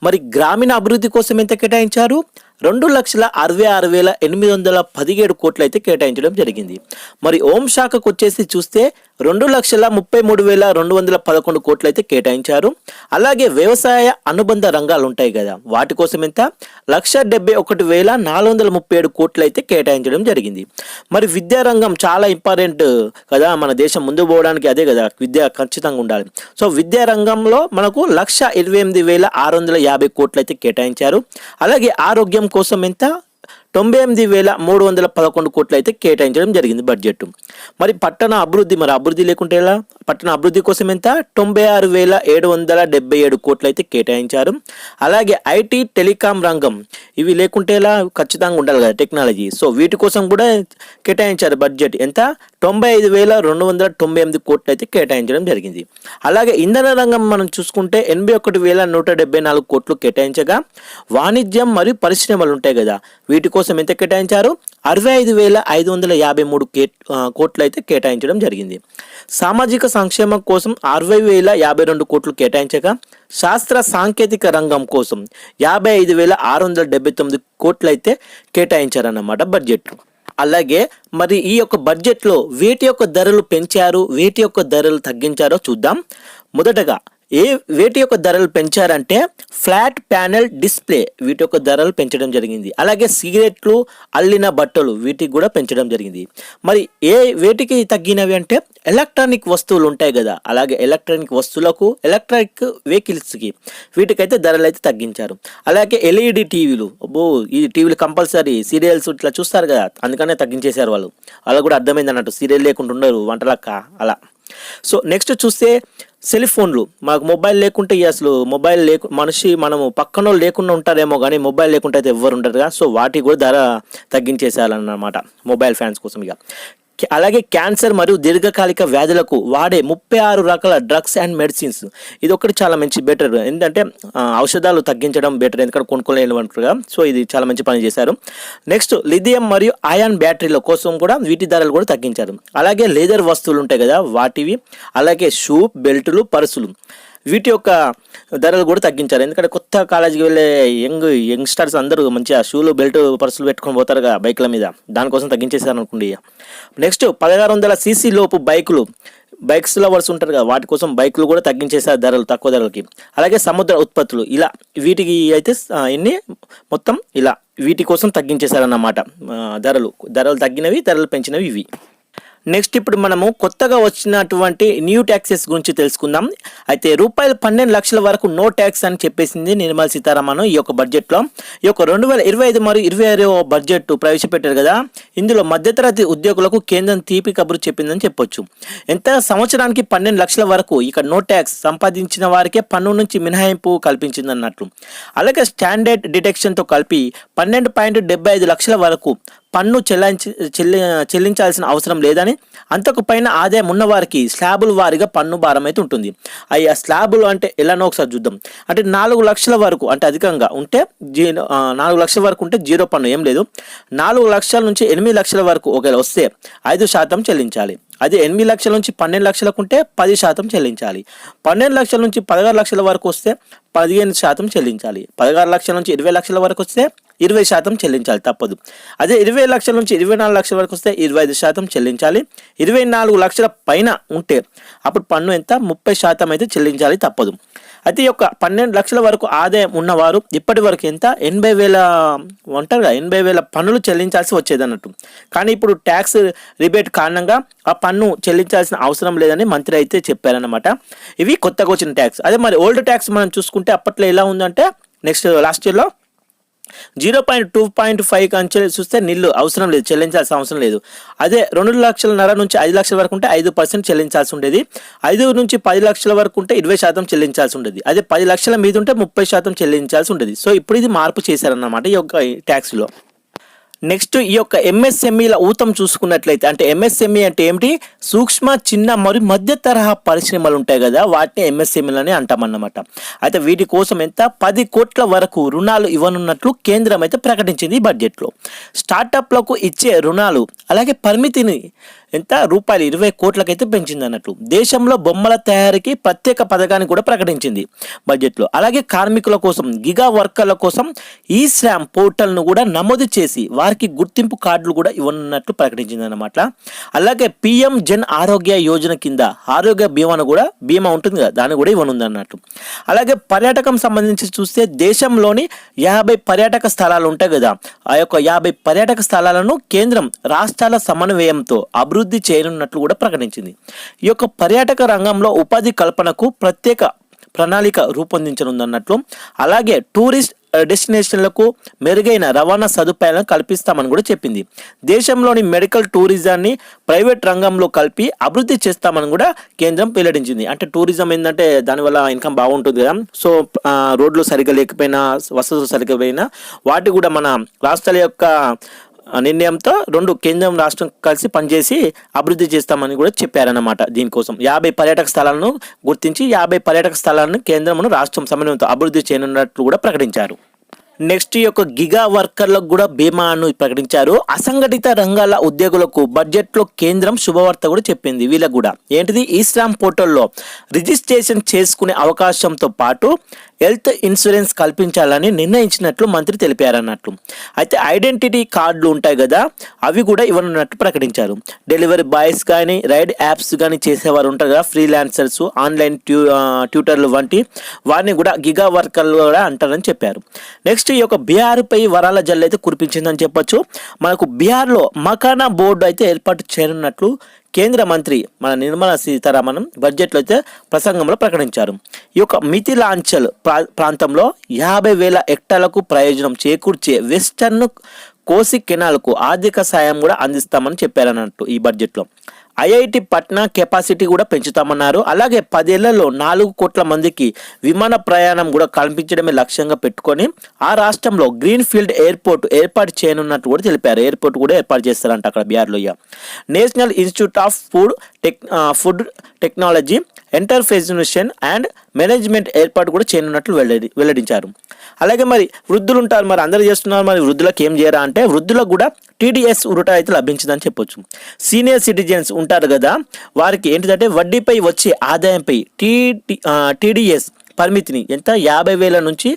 మరి గ్రామీణ అభివృద్ధి కోసం ఎంత కేటాయించారు? 2,66,817 కోట్లు అయితే కేటాయించడం జరిగింది. మరి హోంశాఖకు వచ్చేసి చూస్తే 2,33,211 కోట్లు అయితే కేటాయించారు. అలాగే వ్యవసాయ అనుబంధ రంగాలు ఉంటాయి కదా వాటి కోసం ఎంత? 1,71,437 కోట్లు అయితే కేటాయించడం జరిగింది. మరి విద్యారంగం చాలా ఇంపార్టెంట్ కదా, మన దేశం ముందు పోవడానికి అదే కదా, విద్య ఖచ్చితంగా ఉండాలి. సో విద్యారంగంలో మనకు 1,28,650 కోట్లు అయితే కేటాయించారు. అలాగే ఆరోగ్యం కోసం ఎంత? 98,311 కోట్లు అయితే కేటాయించడం జరిగింది బడ్జెట్. మరి పట్టణ అభివృద్ధి, మరి అభివృద్ధి లేకుంటే ఎలా? పట్టణ అభివృద్ధి కోసం ఎంత? 96,777 కోట్లు అయితే కేటాయించారు. అలాగే ఐటీ టెలికాం రంగం ఇవి లేకుంటే ఎలా? ఖచ్చితంగా ఉండాలి కదా టెక్నాలజీ. సో వీటి కోసం కూడా కేటాయించారు బడ్జెట్ ఎంత? 95,298 కోట్లు అయితే కేటాయించడం జరిగింది. అలాగే ఇంధన రంగం మనం చూసుకుంటే 81,174 కోట్లు కేటాయించగా, వాణిజ్యం మరియు పరిశ్రమలు ఉంటాయి కదా వీటి కోసం ఎంత కేటాయించారు? 65,553 కోట్లు అయితే కేటాయించడం జరిగింది. సామాజిక సంక్షేమం కోసం 60,052 కోట్లు కేటాయించగా, శాస్త్ర సాంకేతిక రంగం కోసం 55,679 కోట్లు అయితే కేటాయించారన్నమాట బడ్జెట్. అలాగే మరి ఈ యొక్క బడ్జెట్లో వేటి యొక్క ధరలు పెంచారు, వేటి యొక్క ధరలు తగ్గించారో చూద్దాం. మొదటగా వేటి యొక్క ధరలు పెంచారంటే ఫ్లాట్ ప్యానెల్ డిస్ప్లే వీటి యొక్క ధరలు పెంచడం జరిగింది. అలాగే సిగరెట్లు, అల్లిన బట్టలు వీటికి కూడా పెంచడం జరిగింది. మరి వేటికి తగ్గినవి అంటే ఎలక్ట్రానిక్ వస్తువులు ఉంటాయి కదా, అలాగే ఎలక్ట్రానిక్ వస్తువులకు, ఎలక్ట్రిక్ వెహికల్స్కి వీటికైతే ధరలు అయితే తగ్గించారు. అలాగే ఎల్ఈడి టీవీలు, ఈ టీవీలు కంపల్సరీ సీరియల్స్ ఇట్లా చూస్తారు కదా అందుకనే తగ్గించేశారు వాళ్ళు. అలా కూడా అర్థమైంది అన్నట్టు, సీరియల్ లేకుండా ఉండరు వంటలక్క అలా. సో నెక్స్ట్ చూస్తే సెల్ ఫోన్లు, మాకు మొబైల్ లేకుంటే అసలు మనము పక్కన లేకుండా ఉంటారేమో కానీ మొబైల్ లేకుంటే అయితే ఎవ్వరు ఉంటారుగా. సో వాటి కూడా ధర తగ్గించేసేయాలన్నమాట మొబైల్ ఫ్యాన్స్ కోసం. ఇక అలాగే క్యాన్సర్ మరియు దీర్ఘకాలిక వ్యాధులకు వాడే 36 రకాల డ్రగ్స్ అండ్ మెడిసిన్స్, ఇది ఒకటి చాలా మంచి బెటర్. ఎందుకంటే ఔషధాలు తగ్గించడం బెటర్, ఎందుకంటే కొనుక్కోలేనివంటారుగా. సో ఇది చాలా మంచి పని చేశారు. నెక్స్ట్ లిథియం మరియు అయాన్ బ్యాటరీల కోసం కూడా వీటి ధరలు కూడా తగ్గించారు. అలాగే లేదర్ వస్తువులు ఉంటాయి కదా వాటివి, అలాగే షూ, బెల్టులు, పర్సులు, వీటి యొక్క ధరలు కూడా తగ్గించారు. ఎందుకంటే కొత్త కాలేజీకి వెళ్ళే యంగ్స్టర్స్ అందరూ మంచిగా షూలు, బెల్ట్, పర్సులు పెట్టుకొని పోతారుగా బైక్ల మీద, దానికోసం తగ్గించేసారు అనుకోండి. నెక్స్ట్ 1600 cc లోపు బైక్స్ లవర్స్ ఉంటారు కదా, వాటి కోసం బైకులు కూడా తగ్గించేసారు ధరలు, తక్కువ ధరలకి. అలాగే సముద్ర ఉత్పత్తులు, ఇలా వీటికి అయితే మొత్తం ఇలా వీటి కోసం తగ్గించేశారన్నమాట ధరలు తగ్గినవి, ధరలు పెంచినవి ఇవి. నెక్స్ట్ ఇప్పుడు మనము కొత్తగా వచ్చినటువంటి న్యూ ట్యాక్సెస్ గురించి తెలుసుకుందాం. అయితే రూపాయలు 12 లక్షల వరకు నో ట్యాక్స్ అని చెప్పేసింది నిర్మలా సీతారామన్ ఈ యొక్క బడ్జెట్లో. ఈ యొక్క 2025 మరియు 26 బడ్జెట్ ప్రవేశపెట్టారు కదా, ఇందులో మధ్యతరగతి ఉద్యోగులకు కేంద్రం తీపి కబురు చెప్పిందని చెప్పొచ్చు. ఎంత సంవత్సరానికి 12 లక్షల వరకు ఇక్కడ నో ట్యాక్స్ సంపాదించిన వారికే పన్ను నుంచి మినహాయింపు కల్పించింది అన్నట్లు. అలాగే స్టాండర్డ్ డిడక్షన్తో కలిపి 12.75 లక్షల వరకు పన్ను చెల్లించాల్సిన అవసరం లేదని, అంతకు పైన ఆదాయం ఉన్నవారికి స్లాబుల వారిగా పన్ను భారం అయితే ఉంటుంది. ఆ స్లాబులు అంటే ఎలానో ఒకసారి చూద్దాం. అంటే 4 లక్షల వరకు అంటే అధికంగా ఉంటే 4 లక్షల వరకు ఉంటే 0 పన్ను ఏం లేదు. 4 లక్షల నుంచి 8 లక్షల వరకు ఒకవేళ వస్తే 5% చెల్లించాలి. అదే 8 లక్షల నుంచి 12 లక్షలకు ఉంటే 10% చెల్లించాలి. 12 లక్షల నుంచి 16 లక్షల వరకు వస్తే 15% చెల్లించాలి. 16 లక్షల నుంచి 20 లక్షల వరకు వస్తే 20% చెల్లించాలి, తప్పదు. అదే 20 లక్షల నుంచి 24 లక్షల వరకు వస్తే 25% చెల్లించాలి. 24 లక్షల పైన ఉంటే అప్పుడు పన్ను ఎంత 30% అయితే చెల్లించాలి, తప్పదు. అయితే ఈ యొక్క 12 లక్షల వరకు ఆదాయం ఉన్నవారు ఇప్పటి వరకు ఎంత 80,000 ఉంటారు కదా, 80,000 పన్నులు చెల్లించాల్సి వచ్చేది అన్నట్టు. కానీ ఇప్పుడు ట్యాక్స్ రిబేట్ కారణంగా ఆ పన్ను చెల్లించాల్సిన అవసరం లేదని మంత్రి అయితే చెప్పారన్నమాట. ఇవి కొత్తగా వచ్చిన ట్యాక్స్. అదే మరి ఓల్డ్ ట్యాక్స్ మనం చూసుకుంటే అప్పట్లో ఎలా ఉందంటే లాస్ట్ ఇయర్లో 0.2.5 అంచెలు చూస్తే నిల్లు అవసరం లేదు, చెల్లించాల్సిన అవసరం లేదు. అదే 2.5 లక్షల నుంచి 5 లక్షల వరకు ఉంటే 5% చెల్లించాల్సి ఉండేది. 5 నుంచి 10 లక్షల వరకు ఉంటే 20% చెల్లించాల్సి ఉండేది. అదే 10 లక్షల మీద ఉంటే 30% చెల్లించాల్సి ఉండేది. సో ఇప్పుడు ఇది మార్పు చేశారన్నమాట ఈ యొక్క ట్యాక్స్లో. నెక్స్ట్ ఈ యొక్క ఎంఎస్ఎంఈల ఊతం చూసుకున్నట్లయితే, అంటే ఎంఎస్ఎంఈ అంటే ఏమిటి, సూక్ష్మ, చిన్న మరియు మధ్య తరహా పరిశ్రమలు ఉంటాయి కదా, వాటిని ఎంఎస్ఎంఈలు అని అంటామన్నమాట. అయితే వీటి కోసం ఎంత 10 కోట్ల వరకు రుణాలు ఇవ్వనున్నట్లు కేంద్రం అయితే ప్రకటించింది ఈ బడ్జెట్లో. స్టార్టప్లకు ఇచ్చే రుణాలు అలాగే పరిమితిని ఎంత రూపాయలు 20 కోట్లకైతే పెంచింది అన్నట్లు. దేశంలో బొమ్మల తయారీకి ప్రత్యేక పథకాన్ని కూడా ప్రకటించింది బడ్జెట్లో. అలాగే కార్మికుల కోసం, గిగా వర్కర్ల కోసం ఈ శ్రామ్ పోర్టల్ను కూడా నమోదు చేసి వారికి గుర్తింపు కార్డులు కూడా ఇవ్వనున్నట్లు ప్రకటించింది అన్నమాట. అలాగే పిఎం జన్ ఆరోగ్య యోజన కింద ఆరోగ్య బీమా ఉంటుంది కదా, దాన్ని కూడా ఇవ్వనుంది అన్నట్టు. అలాగే పర్యాటకం సంబంధించి చూస్తే దేశంలోని 50 పర్యాటక స్థలాలు ఉంటాయి కదా, ఆ యొక్క 50 పర్యాటక స్థలాలను కేంద్రం రాష్ట్రాల సమన్వయంతో అభివృద్ధి చేయనున్నట్లు కూడా ప్రకటించింది. ఈ యొక్క పర్యాటక రంగంలో ఉపాధి కల్పనకు ప్రత్యేక ప్రణాళిక రూపొందించనుందన్నట్లు. అలాగే టూరిస్ట్ డెస్టినేషన్లకు మెరుగైన రవాణా సదుపాయాలను కల్పిస్తామని కూడా చెప్పింది. దేశంలోని మెడికల్ టూరిజాన్ని ప్రైవేట్ రంగంలో కలిపి అభివృద్ధి చేస్తామని కూడా కేంద్రం వెల్లడించింది. అంటే టూరిజం ఏంటంటే దానివల్ల ఇన్కమ్ బాగుంటుంది కదా. సో రోడ్లు సరిగ్గా లేకపోయినా, వసతులు సరిగ్గా పోయినా వాటి కూడా మన రాష్ట్రాల యొక్క నిర్ణయంతో 2 కేంద్రం రాష్ట్రం కలిసి పనిచేసి అభివృద్ధి చేస్తామని కూడా చెప్పారన్నమాట. దీనికోసం 50 పర్యాటక స్థలాలను గుర్తించి 50 పర్యాటక స్థలాలను కేంద్రం రాష్ట్రం సమన్వయంతో అభివృద్ధి చేయనున్నట్లు కూడా ప్రకటించారు. నెక్స్ట్ ఈ యొక్క గిగా వర్కర్లకు కూడా బీమాను ప్రకటించారు. అసంఘటిత రంగాల ఉద్యోగులకు బడ్జెట్లో కేంద్రం శుభవార్త కూడా చెప్పింది. వీళ్ళకు కూడా ఏంటిది, ఈ శ్రామ్ పోర్టల్లో రిజిస్ట్రేషన్ చేసుకునే అవకాశంతో పాటు హెల్త్ ఇన్సూరెన్స్ కల్పించాలని నిర్ణయించినట్లు మంత్రి తెలిపారన్నట్లు. అయితే ఐడెంటిటీ కార్డులు ఉంటాయి కదా, అవి కూడా ఇవ్వనున్నట్టు ప్రకటించారు. డెలివరీ బాయ్స్ కానీ, రైడ్ యాప్స్ కానీ చేసేవారు ఉంటారు కదా, ఫ్రీలాన్సర్స్, ఆన్లైన్ ట్యూటర్లు వంటి వారిని కూడా గిగా వర్కర్లు కూడా అంటారని చెప్పారు. నెక్స్ట్ ఈ యొక్క బీహార్పై వరాల జల్లు అయితే కురిపించిందని చెప్పొచ్చు. మనకు బీహార్లో మకానా బోర్డు అయితే ఏర్పాటు చేయనున్నట్లు కేంద్ర మంత్రి మన నిర్మలా సీతారామన్ బడ్జెట్లో అయితే ప్రసంగంలో ప్రకటించారు. ఈ యొక్క మిథిలాంచల్ ప్రాంతంలో 50,000 హెక్టార్లకు ప్రయోజనం చేకూర్చే వెస్టర్న్ కోసి కెనాల్కు ఆర్థిక సాయం కూడా అందిస్తామని చెప్పారన్నట్టు ఈ బడ్జెట్లో. ఐఐటి పట్నా కెపాసిటీ కూడా పెంచుతామన్నారు. అలాగే 10 ఏళ్లలో 4 కోట్ల మందికి విమాన ప్రయాణం కూడా కల్పించడమే లక్ష్యంగా పెట్టుకొని ఆ రాష్ట్రంలో గ్రీన్ ఫీల్డ్ ఎయిర్పోర్ట్ ఏర్పాటు చేయనున్నట్టు కూడా తెలిపారు. ఎయిర్పోర్ట్ కూడా ఏర్పాటు చేస్తారంట అక్కడ బీహార్లో. National institute of food technology entrepreneurship and management ఏర్పాటు కూడా చేయనున్నట్లు వెల్లడించారు. అలాగే మరి వృద్ధులు ఉంటారు, మరి అందరూ చేస్తున్నారు, మరి వృద్ధులకు ఏం చేయరా అంటే వృద్ధులకు కూడా టీడీఎస్ వృట అయితే లభించిందని చెప్పొచ్చు. సీనియర్ సిటిజన్స్ ఉంటారు కదా, వారికి ఏంటిదంటే వడ్డీపై వచ్చే ఆదాయంపై టీడీఎస్ పరిమితిని ఎంత 50,000 నుంచి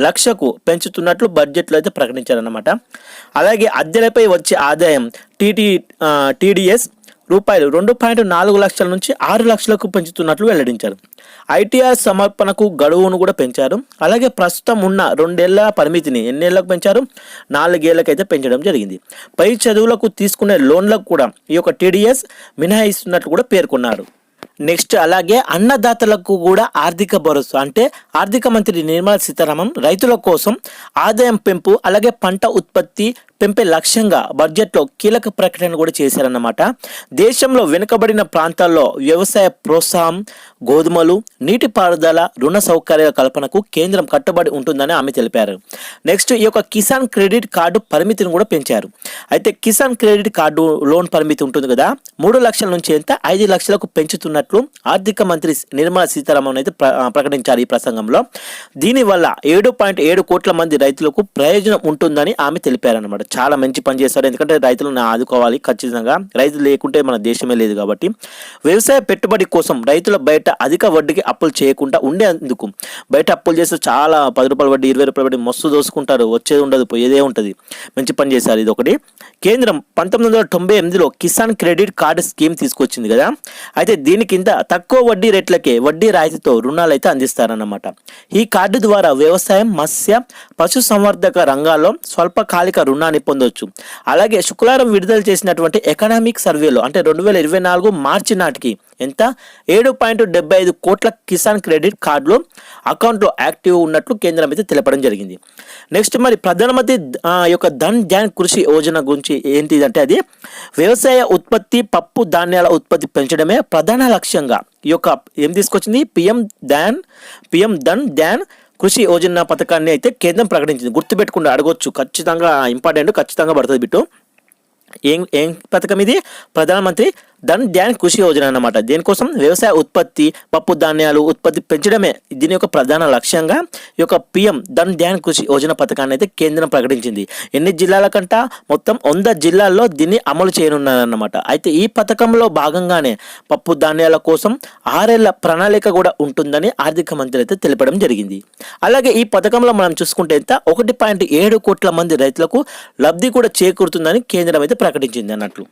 1,00,000కు పెంచుతున్నట్లు బడ్జెట్లో అయితే ప్రకటించారన్నమాట. అలాగే అద్దెలపై వచ్చే ఆదాయం టీడీఎస్ రూపాయలు 2.4 లక్షల నుంచి 6 లక్షలకు పెంచుతున్నట్లు వెల్లడించారు. ఐటీఆర్ సమర్పణకు గడువును కూడా పెంచారు. అలాగే ప్రస్తుతం ఉన్న 2 ఏళ్ల పరిమితిని ఎన్నేళ్లకు పెంచారు, 4 ఏళ్లకైతే పెంచడం జరిగింది. పై చదువులకు తీసుకునే లోన్లకు కూడా ఈ యొక్క టీడీఎస్ మినహాయిస్తున్నట్లు కూడా పేర్కొన్నారు. నెక్స్ట్ అలాగే అన్నదాతలకు కూడా ఆర్థిక భరోసా అంటే ఆర్థిక మంత్రి నిర్మలా సీతారామన్ రైతుల కోసం ఆదాయం పెంపు అలాగే పంట ఉత్పత్తి పెంపే లక్ష్యంగా బడ్జెట్లో కీలక ప్రకటన కూడా చేశారన్నమాట. దేశంలో వెనుకబడిన ప్రాంతాల్లో వ్యవసాయ ప్రోత్సాహం, గోధుమలు, నీటిపారుదల, రుణ సౌకర్యాల కల్పనకు కేంద్రం కట్టుబడి ఉంటుందని ఆమె తెలిపారు. నెక్స్ట్ ఈ యొక్క కిసాన్ క్రెడిట్ కార్డు పరిమితిని కూడా పెంచారు. అయితే కిసాన్ క్రెడిట్ కార్డు లోన్ పరిమితి ఉంటుంది కదా, 3 లక్షల నుంచి ఎంత 5 లక్షలకు పెంచుతున్నట్లు ఆర్థిక మంత్రి నిర్మలా సీతారామన్ అయితే ప్రకటించారు ఈ ప్రసంగంలో. దీనివల్ల 7.7 కోట్ల మంది రైతులకు ప్రయోజనం ఉంటుందని ఆమె తెలిపారన్నమాట. చాలా మంచి పని చేస్తారు, ఎందుకంటే రైతులను ఆదుకోవాలి ఖచ్చితంగా. రైతులు లేకుంటే మన దేశమే లేదు కాబట్టి వ్యవసాయ పెట్టుబడి కోసం రైతుల బయట అధిక వడ్డీకి అప్పులు చేయకుండా ఉండేందుకు, బయట అప్పులు చేస్తే చాలా 10 రూపాయల వడ్డీ 20 రూపాయల వడ్డీ మస్తు దోసుకుంటారు, వచ్చేది ఉండదు పోయేదే ఉంటుంది. మంచి పని చేశారు. ఇది ఒకటి. కేంద్రం 1998లో కిసాన్ క్రెడిట్ కార్డు స్కీమ్ తీసుకొచ్చింది కదా, అయితే దీని కింద తక్కువ వడ్డీ రేట్లకే వడ్డీ రాయితీతో రుణాలు అయితే అందిస్తారన్నమాట. ఈ కార్డు ద్వారా వ్యవసాయం, మత్స్య, పశు సంవర్ధక రంగాల్లో స్వల్పకాలిక రుణాన్ని పొందొచ్చు. అలాగే శుక్రవారం విడుదల చేసినటువంటి ఎకనామిక్ సర్వేలో అంటే 2024 మార్చి నాటికి ఎంత 7.75 కోట్ల కిసాన్ క్రెడిట్ కార్డులు అకౌంట్లో యాక్టివ్ ఉన్నట్లు కేంద్రం అయితే తెలపడం జరిగింది. నెక్స్ట్ మరి ప్రధానమంత్రి యొక్క ధన్ ధ్యాన్ కృషి యోజన గురించి ఏంటిదంటే అది వ్యవసాయ ఉత్పత్తి, పప్పు ధాన్యాల ఉత్పత్తి పెంచడమే ప్రధాన లక్ష్యంగా ఈ యొక్క ఏం తీసుకొచ్చింది పిఎం ధన్ ధ్యాన్ కృషి యోజన పథకాన్ని అయితే కేంద్రం ప్రకటించింది. గుర్తుపెట్టుకుంటూ అడగొచ్చు, ఖచ్చితంగా ఇంపార్టెంట్, ఖచ్చితంగా పడుతుంది బిట్టు. ఏం పథకం ఇది? ప్రధానమంత్రి ధన్ ధ్యాన్ కృషి యోజన అన్నమాట. దీనికోసం వ్యవసాయ ఉత్పత్తి, పప్పు ధాన్యాలు ఉత్పత్తి పెంచడమే దీని యొక్క ప్రధాన లక్ష్యంగా ఈ యొక్క పిఎం ధన్ ధ్యాన్ కృషి యోజన పథకాన్ని అయితే కేంద్రం ప్రకటించింది. ఎన్ని జిల్లాల కంట మొత్తం 100 జిల్లాల్లో దీన్ని అమలు చేయనున్నారన్నమాట. అయితే ఈ పథకంలో భాగంగానే పప్పు ధాన్యాల కోసం 6 ఏళ్ల ప్రణాళిక కూడా ఉంటుందని ఆర్థిక మంత్రి అయితే తెలపడం జరిగింది. అలాగే ఈ పథకంలో మనం చూసుకుంటే ఎంత 1.7 కోట్ల మంది రైతులకు లబ్ధి కూడా చేకూరుతుందని కేంద్రం అయితే ప్రకటించింది అన్నట్లు.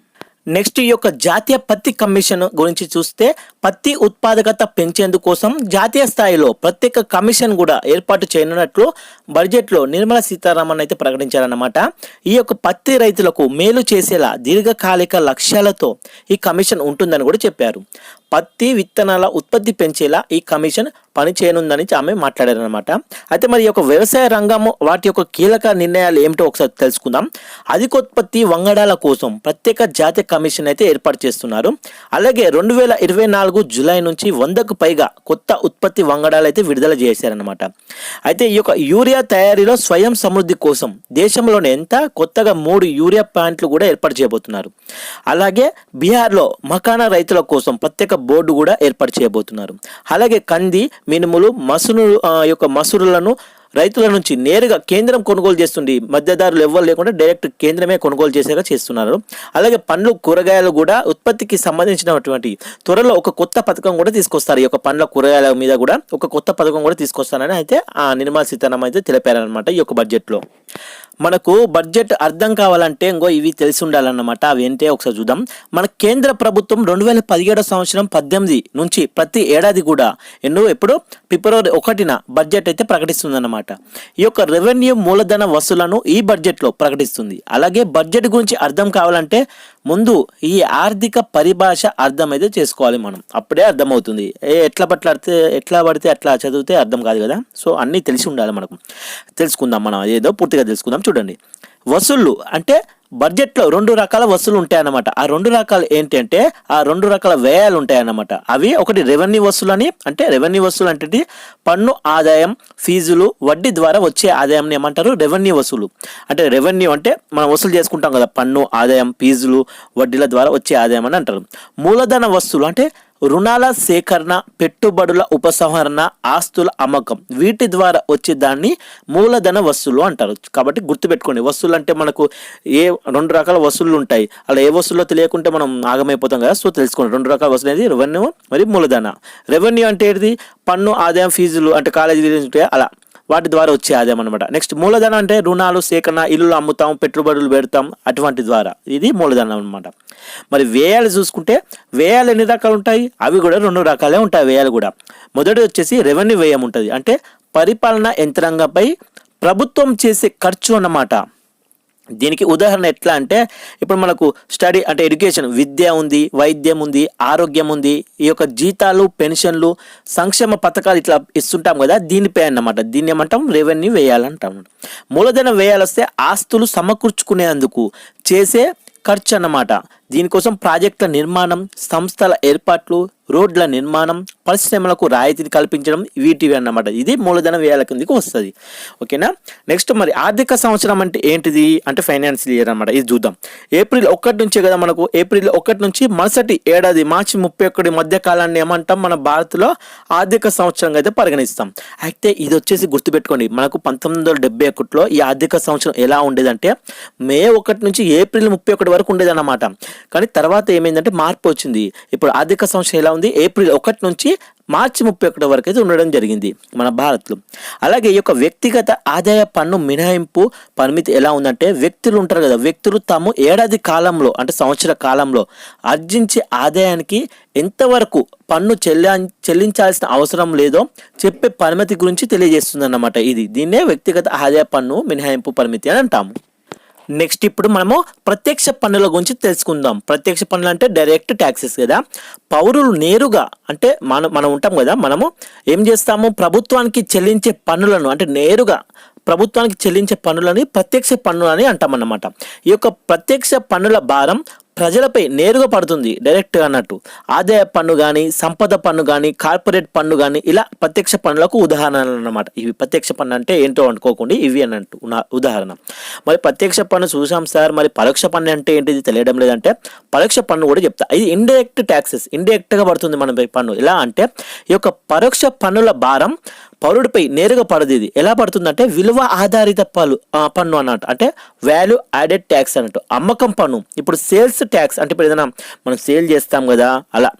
నెక్స్ట్ ఈ యొక్క జాతీయ పత్తి కమిషన్ గురించి చూస్తే పత్తి ఉత్పాదకత పెంచేందుకోసం జాతీయ స్థాయిలో ప్రత్యేక కమిషన్ కూడా ఏర్పాటు చేయనున్నట్లు బడ్జెట్లో నిర్మలా సీతారామన్ అయితే ప్రకటించారన్నమాట. ఈ యొక్క పత్తి రైతులకు మేలు చేసేలా దీర్ఘకాలిక లక్ష్యాలతో ఈ కమిషన్ ఉంటుందని కూడా చెప్పారు. పత్తి విత్తనాల ఉత్పత్తి పెంచేలా ఈ కమిషన్ పని చేయనుందని ఆమె మాట్లాడారనమాట. అయితే మరి ఈ యొక్క వ్యవసాయ రంగము వాటి యొక్క కీలక నిర్ణయాలు ఏమిటో ఒకసారి తెలుసుకుందాం. అధికోత్పత్తి వంగడాల కోసం ప్రత్యేక జాతీయ కమిషన్ అయితే ఏర్పాటు చేస్తున్నారు. అలాగే 2024 జూలై నుంచి 100కు పైగా కొత్త ఉత్పత్తి వంగడాలు అయితే విడుదల చేశారనమాట. అయితే ఈ యొక్క యూరియా తయారీలో స్వయం సమృద్ధి కోసం దేశంలోనే ఎంత కొత్తగా 3 యూరియా ప్లాంట్లు కూడా ఏర్పాటు చేయబోతున్నారు. అలాగే బీహార్లో మకానా రైతుల కోసం ప్రత్యేక బోర్డు కూడా ఏర్పాటు చేయబోతున్నారు. అలాగే కంది, మినుములు, మసూరులను రైతుల నుంచి నేరుగా కేంద్రం కొనుగోలు చేస్తుంది. మధ్యదారులు ఎవ్వరు లేకుండా డైరెక్ట్ కేంద్రమే కొనుగోలు చేసేలా చేస్తున్నారు. అలాగే పండ్లు, కూరగాయలు కూడా ఉత్పత్తికి సంబంధించినటువంటి త్వరలో ఒక కొత్త పథకం కూడా తీసుకొస్తారు. ఈ యొక్క పండ్ల, కూరగాయల మీద కూడా ఒక కొత్త పథకం కూడా తీసుకొస్తారని అయితే నిర్మలా సీతారామన్ అయితే తెలిపారనమాట. ఈ యొక్క బడ్జెట్లో మనకు బడ్జెట్ అర్థం కావాలంటే ఇంకో ఇవి తెలిసి ఉండాలన్నమాట. అవి ఏంటంటే ఒకసారి చూద్దాం. మన కేంద్ర ప్రభుత్వం 2017 సంవత్సరం 18 నుంచి ప్రతి ఏడాది కూడా ఎప్పుడు ఫిబ్రవరి 1న బడ్జెట్ అయితే ప్రకటిస్తుందన్నమాట. ఈ యొక్క రెవెన్యూ మూలధన వసూలను ఈ బడ్జెట్లో ప్రకటిస్తుంది. అలాగే బడ్జెట్ గురించి అర్థం కావాలంటే ముందు ఈ ఆర్థిక పరిభాష అర్థం అయితే చేసుకోవాలి మనం, అప్పుడే అర్థమవుతుంది. ఎట్లా పడితే అట్లా చదివితే అర్థం కాదు కదా. సో అన్నీ తెలిసి ఉండాలి మనకు. తెలుసుకుందాం మనం, ఏదో పూర్తిగా తెలుసుకుందాం. చూడండి, వసూళ్ళు అంటే బడ్జెట్లో 2 రకాల వసూలు ఉంటాయన్నమాట. ఆ 2 రకాలు ఏంటంటే ఆ 2 రకాల వ్యయాలు ఉంటాయన్నమాట. అవి ఒకటి రెవెన్యూ వసూలు అని, అంటే రెవెన్యూ వసూలు అంటే పన్ను ఆదాయం, ఫీజులు, వడ్డీ ద్వారా వచ్చే ఆదాయాన్ని ఏమంటారు? రెవెన్యూ వసూలు. అంటే రెవెన్యూ అంటే మనం వసూలు చేసుకుంటాం కదా, పన్ను ఆదాయం, ఫీజులు, వడ్డీల ద్వారా వచ్చే ఆదాయం అని అంటారు. మూలధన వసూలు అంటే రుణాల సేకరణ, పెట్టుబడుల ఉపసంహరణ, ఆస్తుల అమ్మకం, వీటి ద్వారా వచ్చే దాన్ని మూలధన వసూలు అంటారు. కాబట్టి గుర్తుపెట్టుకోండి, వసూలు అంటే మనకు 2 రకాల వసూళ్లు ఉంటాయి. అలా ఏ వసూల్లో తెలియకుంటే మనం ఆగమైపోతాం కదా. సో తెలుసుకోండి, 2 రకాల వసూలు అనేది రెవెన్యూ మరియు మూలధన. రెవెన్యూ అంటే ఏంటిది? పన్ను ఆదాయం, ఫీజులు అంటే కాలేజీ ఉంటాయి అలా, వాటి ద్వారా వచ్చే ఆదాయం అనమాట. నెక్స్ట్ మూలధనం అంటే రుణాలు సేకరణ, ఇల్లులు అమ్ముతాం, పెట్టుబడులు పెడతాం, అటువంటి ద్వారా, ఇది మూలధనం అనమాట. మరి వ్యయాలు చూసుకుంటే వ్యయాలు ఎన్ని రకాలు ఉంటాయి? అవి కూడా 2 రకాలే ఉంటాయి వ్యయాలు కూడా. మొదటి వచ్చేసి రెవెన్యూ వ్యయం ఉంటుంది, అంటే పరిపాలన యంత్రాంగంపై ప్రభుత్వం చేసే ఖర్చు అన్నమాట. దీనికి ఉదాహరణ ఎట్లా అంటే ఇప్పుడు మనకు స్టడీ అంటే ఎడ్యుకేషన్, విద్య ఉంది, వైద్యం ఉంది, ఆరోగ్యం ఉంది, ఈ యొక్క జీతాలు, పెన్షన్లు, సంక్షేమ పథకాలు ఇట్లా ఇస్తుంటాం కదా, దీనిపై అన్నమాట. దీన్ని ఏమంటాం? రెవెన్యూ వ్యయాలంటాం. మూలధన వ్యయాలు వస్తే ఆస్తులు సమకూర్చుకునేందుకు చేసే ఖర్చు అన్నమాట. దీనికోసం ప్రాజెక్టుల నిర్మాణం, సంస్థల ఏర్పాట్లు, రోడ్ల నిర్మాణం, పరిశ్రమలకు రాయితీని కల్పించడం, వీటివి అన్నమాట. ఇది మూలధన వ్యయాల కిందకి వస్తుంది. ఓకేనా. నెక్స్ట్ మరి ఆర్థిక సంవత్సరం అంటే ఏంటిది? అంటే ఫైనాన్షియల్ ఇయర్ అన్నమాట. ఇది చూద్దాం. ఏప్రిల్ 1 నుంచే కదా మనకు, ఏప్రిల్ 1 నుంచి మరుసటి ఏడాది మార్చి 31 మధ్య కాలాన్ని ఏమంటాం? మన భారత్లో ఆర్థిక సంవత్సరంగా అయితే పరిగణిస్తాం. అయితే ఇది వచ్చేసి గుర్తుపెట్టుకోండి, మనకు 1971లో ఈ ఆర్థిక సంవత్సరం ఎలా ఉండేదంటే మే 1 నుంచి ఏప్రిల్ 31 వరకు ఉండేదన్నమాట. కానీ తర్వాత ఏమైందంటే మార్పు వచ్చింది. ఇప్పుడు ఆర్థిక సంవత్సరం ఎలా ఉంది? ఏప్రిల్ 1 నుంచి మార్చి 31 వరకు అయితే ఉండడం జరిగింది మన భారత్లో. అలాగే ఈ యొక్క వ్యక్తిగత ఆదాయ పన్ను మినహాయింపు పరిమితి ఎలా ఉందంటే, వ్యక్తులు ఉంటారు కదా, వ్యక్తులు తాము ఏడాది కాలంలో అంటే సంవత్సర కాలంలో ఆర్జించే ఆదాయానికి ఎంతవరకు పన్ను చెల్లించాల్సిన అవసరం లేదో చెప్పే పరిమితి గురించి తెలియజేస్తుంది అన్నమాట. దీన్నే వ్యక్తిగత ఆదాయ పన్ను మినహాయింపు పరిమితి అని అంటాము. నెక్స్ట్ ఇప్పుడు మనము ప్రత్యక్ష పన్నుల గురించి తెలుసుకుందాం. ప్రత్యక్ష పన్నులు అంటే డైరెక్ట్ ట్యాక్సెస్ కదా. పౌరులు నేరుగా అంటే మనం ఉంటాం కదా, మనము ఏం చేస్తాము? ప్రభుత్వానికి చెల్లించే పన్నులను అంటే నేరుగా ప్రభుత్వానికి చెల్లించే పన్నులని ప్రత్యక్ష పన్నులు అని అంటామన్నమాట. ఈ యొక్క ప్రత్యక్ష పన్నుల భారం ప్రజలపై నేరుగా పడుతుంది, డైరెక్ట్గా అన్నట్టు. ఆదాయ పన్ను కానీ, సంపద పన్ను కానీ, కార్పొరేట్ పన్ను కానీ, ఇలా ప్రత్యక్ష పన్నులకు ఉదాహరణలు అన్నమాట. ఇవి ప్రత్యక్ష పన్ను అంటే ఏంటో అనుకోకుండా ఇవి అన్నట్టు ఉదాహరణ. మరి ప్రత్యక్ష పన్ను చూసాం సార్, మరి పరోక్ష పన్ను అంటే ఏంటిది తెలియడం లేదంటే పరోక్ష పన్ను కూడా చెప్తా. ఇది ఇండైరెక్ట్ ట్యాక్సెస్, ఇండైరెక్ట్గా పడుతుంది మనపై పన్ను. ఎలా అంటే ఈ యొక్క పరోక్ష పన్నుల భారం పౌరుడిపై నేరుగా పడదు. ఇది ఎలా పడుతుందంటే విలువ ఆధారిత పన్ను అన్నట్టు, అంటే వాల్యూ యాడెడ్ ట్యాక్స్ అన్నట్టు. అమ్మకం పన్ను, ఇప్పుడు సేల్స్ ట్యాక్స్ అంటే ఇప్పుడు ఏదైనా మనం సేల్ చేస్తాం కదా, అలా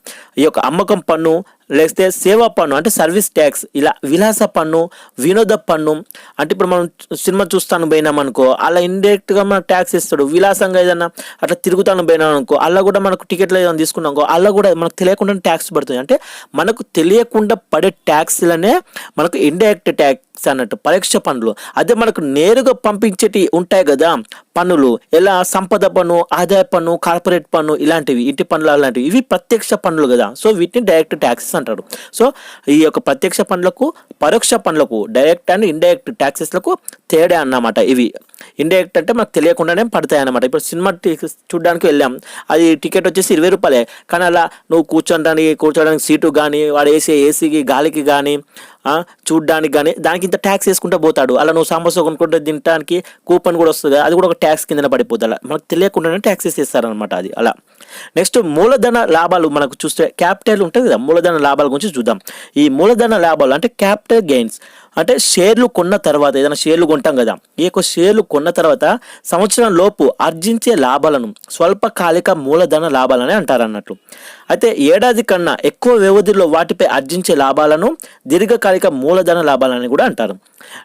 ఈ యొక్క అమ్మకం పన్ను, లేకపోతే సేవా పన్ను అంటే సర్వీస్ ట్యాక్స్, ఇలా విలాస పన్ను, వినోద పన్ను అంటే ఇప్పుడు మనం సినిమా చూస్తాను పోయినాం అనుకో, అలా ఇండైరెక్ట్గా మనకు ట్యాక్స్ ఇస్తాడు. విలాసంగా ఏదైనా అట్లా తిరుగుతాను పోయినాం అనుకో, అలా కూడా మనకు టికెట్లు ఏదైనా తీసుకున్నాం అనుకో, అలా కూడా మనకు తెలియకుండా ట్యాక్స్ పడుతుంది. అంటే మనకు తెలియకుండా పడే ట్యాక్స్లనే మనకు ఇండైరెక్ట్ ట్యాక్స్ అన్నట్టు, పరోక్ష పన్నులు. అదే మనకు నేరుగా పంపించేటి ఉంటాయి కదా పన్నులు, ఎలా సంపద పన్ను, ఆదాయ పన్ను, కార్పొరేట్ పన్ను, ఇలాంటివి, ఇంటి పన్నులు అలాంటివి, ఇవి ప్రత్యక్ష పన్నులు కదా. సో వీటిని డైరెక్ట్ ట్యాక్సెస్ అంటారు. సో ఈ యొక్క ప్రత్యక్ష పన్నులకు, పరోక్ష పన్నులకు, డైరెక్ట్ అండ్ ఇండైరెక్ట్ ట్యాక్సెస్లకు తేడా అన్నమాట. ఇవి ఇండైరెక్ట్ అంటే మనకు తెలియకుండానే పడతాయి అన్నమాట. ఇప్పుడు సినిమా చూడడానికి వెళ్ళాం, అది టికెట్ వచ్చేసి 20 రూపాయలే, కానీ అలా నువ్వు కూర్చోడానికి సీటు కానీ, వాడు వేసే ఏసీకి గాలికి కానీ, చూడ్డానికి కానీ దానికి ఇంత ట్యాక్స్ వేసుకుంటూ పోతాడు. అలా నువ్వు సమోసా కొనుక్కుంటే తినడానికి కూపన్ కూడా వస్తుంది, అది కూడా ఒక ట్యాక్స్ కింద పడిపోతుంది. అలా మనకు తెలియకుండానే ట్యాక్సెస్ ఇస్తారనమాట అది అలా. నెక్స్ట్ మూలధన లాభాలు మనకు చూస్తే క్యాపిటల్ ఉంటుంది కదా, మూలధన లాభాల గురించి చూద్దాం. ఈ మూలధన లాభాలు అంటే క్యాపిటల్ గెయిన్స్ అంటే షేర్లు కొన్న తర్వాత, ఏదైనా షేర్లు కొంటాం కదా, ఈ యొక్క షేర్లు కొన్న తర్వాత సంవత్సరం లోపు ఆర్జించే లాభాలను స్వల్పకాలిక మూలధన లాభాలని అంటారు అన్నట్లు. అయితే ఏడాది కన్నా ఎక్కువ వ్యవధిలో వాటిపై ఆర్జించే లాభాలను దీర్ఘకాలిక మూలధన లాభాలని కూడా అంటారు.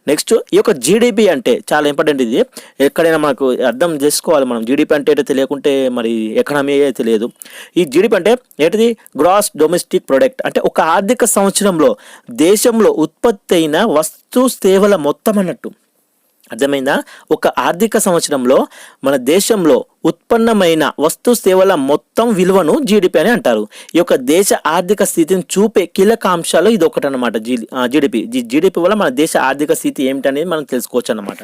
నెక్స్ట్ ఈ యొక్క జీడిపి అంటే చాలా ఇంపార్టెంట్. ఇది ఎక్కడైనా మనకు అర్థం చేసుకోవాలి మనం. జీడిపి అంటే ఏంటో తెలియకుంటే మరి ఎకనామీ తెలియదు. ఈ జీడిపి అంటే ఏంటిది? Gross domestic product. అంటే ఒక ఆర్థిక సంవత్సరంలో దేశంలో ఉత్పత్తి అయిన వస్తు సేవల మొత్తం అన్నట్టు. అర్థమైందా? ఒక ఆర్థిక సంవత్సరంలో మన దేశంలో ఉత్పన్నమైన వస్తు సేవల మొత్తం విలువను జీడిపి అని అంటారు. ఈ యొక్క దేశ ఆర్థిక స్థితిని చూపే కీలక అంశాలు ఇది ఒకటి అన్నమాట. జీడిపి వల్ల మన దేశ ఆర్థిక స్థితి ఏమిటనేది మనం తెలుసుకోవచ్చు అన్నమాట.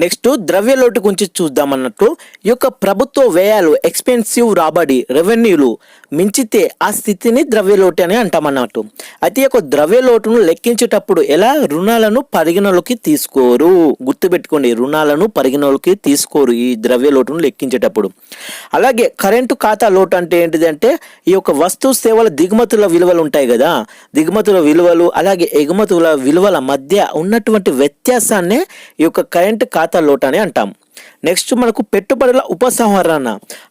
నెక్స్ట్ ద్రవ్య లోటు గురించి చూద్దామన్నట్టు ఈ యొక్క ప్రభుత్వ వ్యయాలు ఎక్స్పెన్సివ్ రాబడి రెవెన్యూలు మించితే ఆ స్థితిని ద్రవ్య లోటు అని అంటామన్నట్టు. అయితే ఈ యొక్క ద్రవ్య లోటును లెక్కించేటప్పుడు ఎలా రుణాలను పరిగణలోకి తీసుకోరు, గుర్తుపెట్టుకోండి, రుణాలను పరిగణలోకి తీసుకోరు ఈ ద్రవ్య లోటును లెక్కించేటప్పుడు. అలాగే కరెంటు ఖాతా లోటు అంటే ఏంటిదంటే ఈ యొక్క వస్తు సేవల దిగుమతుల విలువలు ఉంటాయి కదా, దిగుమతుల విలువలు అలాగే ఎగుమతుల విలువల మధ్య ఉన్నటువంటి వ్యత్యాసాన్నే ఈ యొక్క కరెంటు ఖాతా లోటు అని అంటాం. నెక్స్ట్ మనకు పెట్టుబడుల ఉపసంహరణ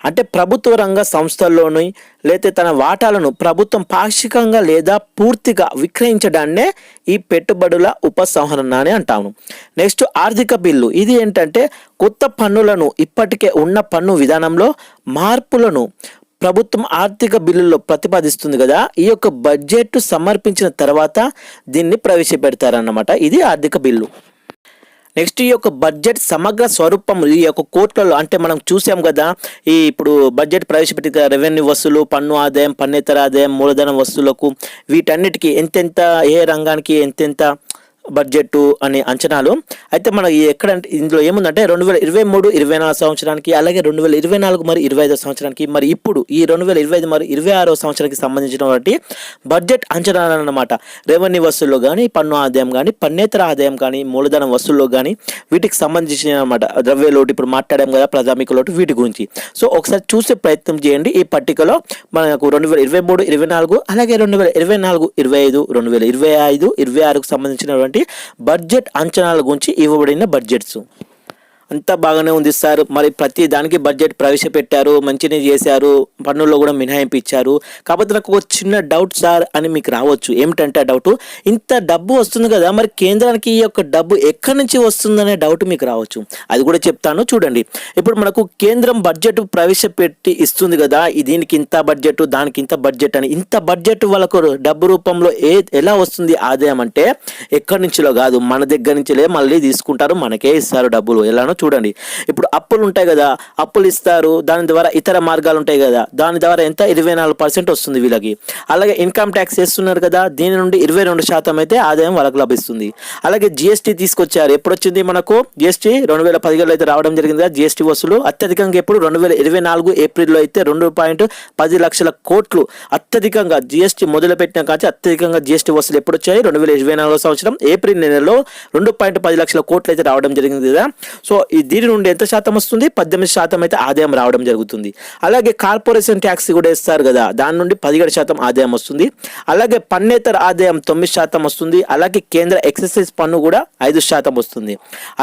అంటే ప్రభుత్వ రంగ సంస్థల్లోని లేదా తన వాటాలను ప్రభుత్వం పాక్షికంగా లేదా పూర్తిగా విక్రయించడాన్నే ఈ పెట్టుబడుల ఉపసంహరణ అని అంటాము. నెక్స్ట్ ఆర్థిక బిల్లు, ఇది ఏంటంటే కొత్త పన్నులను ఇప్పటికే ఉన్న పన్ను విధానంలో మార్పులను ప్రభుత్వం ఆర్థిక బిల్లులో ప్రతిపాదిస్తుంది కదా, ఈ యొక్క బడ్జెట్ సమర్పించిన తర్వాత దీన్ని ప్రవేశపెడతారన్నమాట. ఇది ఆర్థిక బిల్లు. నెక్స్ట్ ఈ యొక్క బడ్జెట్ సమగ్ర స్వరూపం ఈ యొక్క కోట్లలో అంటే మనం చూసాం కదా, ఈ ఇప్పుడు బడ్జెట్ ప్రవేశపెట్టిన రెవెన్యూ వసూలు, పన్ను ఆదాయం, పన్నేతర ఆదాయం, మూలధన వస్తువులకు వీటన్నిటికీ ఎంతెంత, ఏ రంగానికి ఎంతెంత బడ్జెట్ అనే అంచనాలు. అయితే మనకి ఎక్కడంటే ఇందులో ఏముందంటే 2023-24 సంవత్సరానికి అలాగే 2024 మరియు 25 సంవత్సరానికి మరి ఇప్పుడు ఈ 2025 మరియు 26 సంవత్సరానికి సంబంధించినటువంటి బడ్జెట్ అంచనాలు అన్నమాట. రెవెన్యూ వస్తువుల్లో కానీ, పన్ను ఆదాయం కానీ, పన్నేతర ఆదాయం కానీ, మూలధనం వస్తువుల్లో కానీ వీటికి సంబంధించిన అనమాట. ద్రవ్య లోటు ఇప్పుడు మాట్లాడాం కదా, ప్రాథమిక లోటు, వీటి గురించి. సో ఒకసారి చూసే ప్రయత్నం చేయండి. ఈ పట్టికలో మనకు 2023-24 అలాగే 2024-25, 2025-26కు సంబంధించినటువంటి బడ్జెట్ అంచనాల గురించి ఇవ్వబడిన బడ్జెట్స్. అంతా బాగానే ఉంది సార్, మరి ప్రతి దానికి బడ్జెట్ ప్రవేశపెట్టారు, మంచిగా చేశారు, పన్నుల్లో కూడా మినహాయింపు ఇచ్చారు, కాకపోతే నాకు ఒక చిన్న డౌట్ సార్ అని మీకు రావచ్చు. ఏమిటంటే ఆ డౌట్, ఇంత డబ్బు వస్తుంది కదా, మరి కేంద్రానికి ఈ యొక్క డబ్బు ఎక్కడి నుంచి వస్తుందనే డౌట్ మీకు రావచ్చు. అది కూడా చెప్తాను చూడండి. ఇప్పుడు మనకు కేంద్రం బడ్జెట్ ప్రవేశపెట్టి ఇస్తుంది కదా, దీనికి ఇంత బడ్జెట్, దానికి ఇంత బడ్జెట్ అని. ఇంత బడ్జెట్ వాళ్ళకు డబ్బు రూపంలో ఎలా వస్తుంది ఆదాయం అంటే ఎక్కడి నుంచిలో కాదు, మన దగ్గర నుంచిలే మళ్ళీ తీసుకుంటారు, మనకే ఇస్తారు డబ్బులు. ఎలానో చూడండి. ఇప్పుడు అప్పులు ఉంటాయి కదా, అప్పులు ఇస్తారు, దాని ద్వారా ఇతర మార్గాలు ఉంటాయి కదా, దాని ద్వారా ఎంత 24% వస్తుంది వీళ్ళకి. అలాగే ఇన్కమ్ ట్యాక్స్ చేస్తున్నారు కదా, దీని నుండి 22% అయితే ఆదాయం వాళ్ళకి లభిస్తుంది. అలాగే జిఎస్టీ తీసుకొచ్చారు. ఎప్పుడు వచ్చింది మనకు జిఎస్టీ? 2017లో అయితే రావడం జరిగింది కదా జిఎస్టీ వసూలు. అత్యధికంగా ఎప్పుడు 2024 ఏప్రిల్లో అయితే 2.10 లక్షల కోట్లు అత్యధికంగా జిఎస్టీ మొదలుపెట్టిన కానీ అత్యధికంగా జిఎస్టీ వసూలు ఎప్పుడు వచ్చాయి? 2024 సంవత్సరం ఏప్రిల్ నెలలో 2.10 లక్షల కోట్లు అయితే రావడం జరిగింది కదా. సో దీని నుండి ఎంత శాతం వస్తుంది? 18% అయితే ఆదాయం రావడం జరుగుతుంది. అలాగే కార్పొరేషన్ ట్యాక్స్ కూడా ఇస్తారు కదా, దాని నుండి 17% ఆదాయం వస్తుంది. అలాగే పన్నేతర ఆదాయం 9% వస్తుంది. అలాగే కేంద్ర ఎక్సైజ్ పన్ను కూడా 5% వస్తుంది.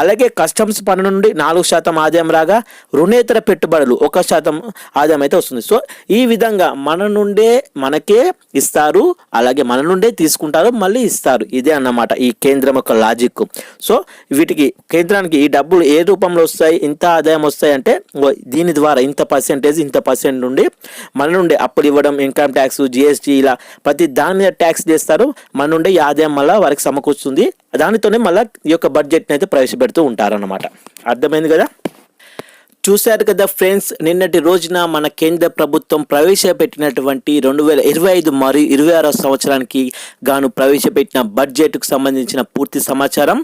అలాగే కస్టమ్స్ పన్ను నుండి 4% ఆదాయం రాగా రుణేతర పెట్టుబడులు 1% ఆదాయం అయితే వస్తుంది. సో ఈ విధంగా మన నుండే మనకే ఇస్తారు, అలాగే మన నుండే తీసుకుంటారు, మళ్ళీ ఇస్తారు. ఇదే అన్నమాట ఈ కేంద్రం యొక్క లాజిక్. సో వీటికి కేంద్రానికి ఈ డబ్బులు ఏ రూపంలో వస్తాయి, ఇంత ఆదాయం వస్తాయి అంటే దీని ద్వారా ఇంత పర్సెంట్ నుండి మన నుండి అప్పులు ఇవ్వడం, ఇన్కమ్ ట్యాక్స్, జిఎస్టీ, ఇలా ప్రతి దాని మీద ట్యాక్స్ చేస్తారు. మన నుండి ఈ ఆదాయం మళ్ళీ వారికి సమకూరుస్తుంది. దానితోనే మళ్ళీ ఈ యొక్క బడ్జెట్ని అయితే ప్రవేశపెడుతూ ఉంటారన్నమాట. అర్థమైంది కదా? చూశారు కదా ఫ్రెండ్స్, నిన్నటి రోజున మన కేంద్ర ప్రభుత్వం ప్రవేశపెట్టినటువంటి 2025 మరియు 26 సంవత్సరానికి గాను ప్రవేశపెట్టిన బడ్జెట్కు సంబంధించిన పూర్తి సమాచారం.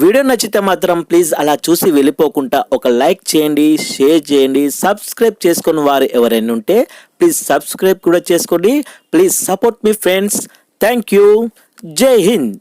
వీడియో నచ్చితే మాత్రం ప్లీజ్ అలా చూసి వెళ్ళిపోకుండా ఒక లైక్ చేయండి, షేర్ చేయండి, సబ్స్క్రైబ్ చేసుకుని వారు ఎవరైనా ఉంటే ప్లీజ్ సబ్స్క్రైబ్ కూడా చేసుకోండి. Please support me friends. Thank you. జై హింద్.